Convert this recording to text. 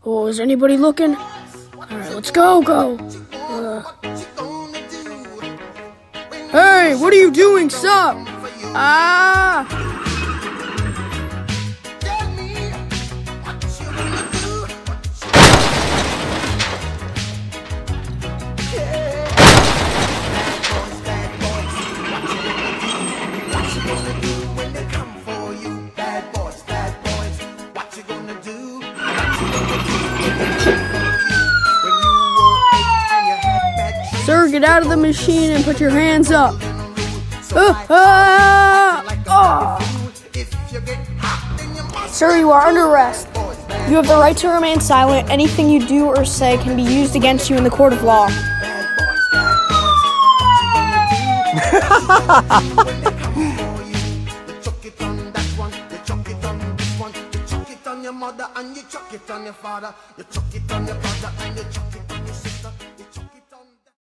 Oh, is anybody looking? Alright, let's go. Hey, what are you doing, sup? Ah! Sir, get out of the machine and put your hands up. Sir, you are under arrest. You have the right to remain silent. Anything you do or say can be used against you in the court of law. Your mother and you chuck it on your father, you chuck it on your brother and you chuck it